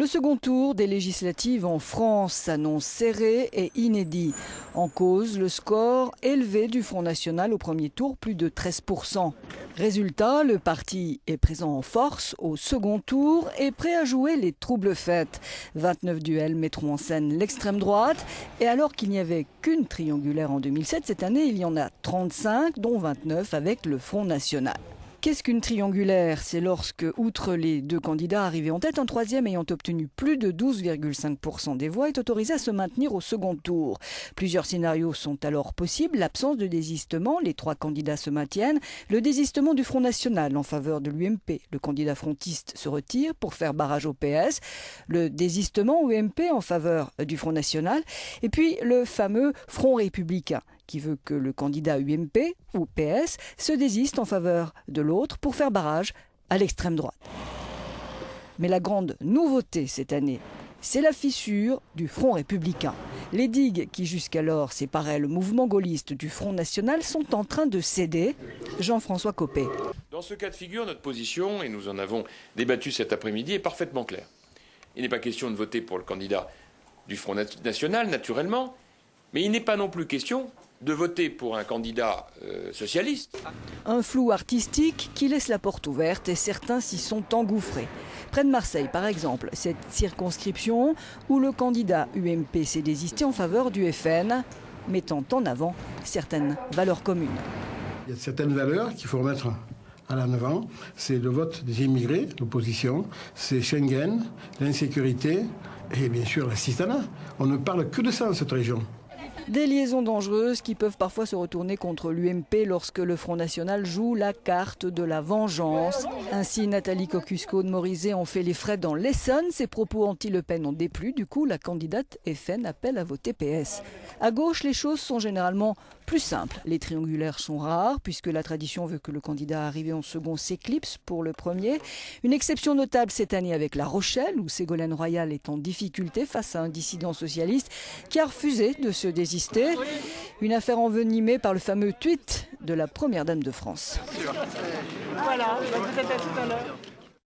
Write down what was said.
Le second tour des législatives en France s'annonce serré et inédit. En cause, le score élevé du Front National au premier tour, plus de 13%. Résultat, le parti est présent en force au second tour et prêt à jouer les troubles fêtes. 29 duels mettront en scène l'extrême droite. Et alors qu'il n'y avait qu'une triangulaire en 2007, cette année il y en a 35, dont 29 avec le Front National. Qu'est-ce qu'une triangulaire? C'est lorsque, outre les deux candidats arrivés en tête, un troisième ayant obtenu plus de 12,5% des voix est autorisé à se maintenir au second tour. Plusieurs scénarios sont alors possibles. L'absence de désistement, les trois candidats se maintiennent. Le désistement du Front National en faveur de l'UMP. Le candidat frontiste se retire pour faire barrage au PS. Le désistement UMP en faveur du Front National. Et puis le fameux Front républicain, qui veut que le candidat UMP ou PS se désiste en faveur de l'autre pour faire barrage à l'extrême droite. Mais la grande nouveauté cette année, c'est la fissure du Front républicain. Les digues qui jusqu'alors séparaient le mouvement gaulliste du Front National sont en train de céder. Jean-François Copé. Dans ce cas de figure, notre position, et nous en avons débattu cet après-midi, est parfaitement claire. Il n'est pas question de voter pour le candidat du Front National, naturellement, mais il n'est pas non plus question de voter pour un candidat socialiste. Un flou artistique qui laisse la porte ouverte et certains s'y sont engouffrés. Près de Marseille, par exemple, cette circonscription où le candidat UMP s'est désisté en faveur du FN, mettant en avant certaines valeurs communes. Il y a certaines valeurs qu'il faut remettre à l'avant. C'est le vote des immigrés, l'opposition, c'est Schengen, l'insécurité et bien sûr l'assistanat. On ne parle que de ça dans cette région. Des liaisons dangereuses qui peuvent parfois se retourner contre l'UMP lorsque le Front National joue la carte de la vengeance. Ainsi, Nathalie Kosciusko de Morizet en fait les frais dans l'Essonne. Ses propos anti-Le Pen ont déplu. Du coup, la candidate FN appelle à voter PS. À gauche, les choses sont généralement plus simples. Les triangulaires sont rares puisque la tradition veut que le candidat arrivé en second s'éclipse pour le premier. Une exception notable cette année avec La Rochelle où Ségolène Royal est en difficulté face à un dissident socialiste qui a refusé de se désister. Une affaire envenimée par le fameux tweet de la première dame de France. Voilà, je vous appelle tout à l'heure.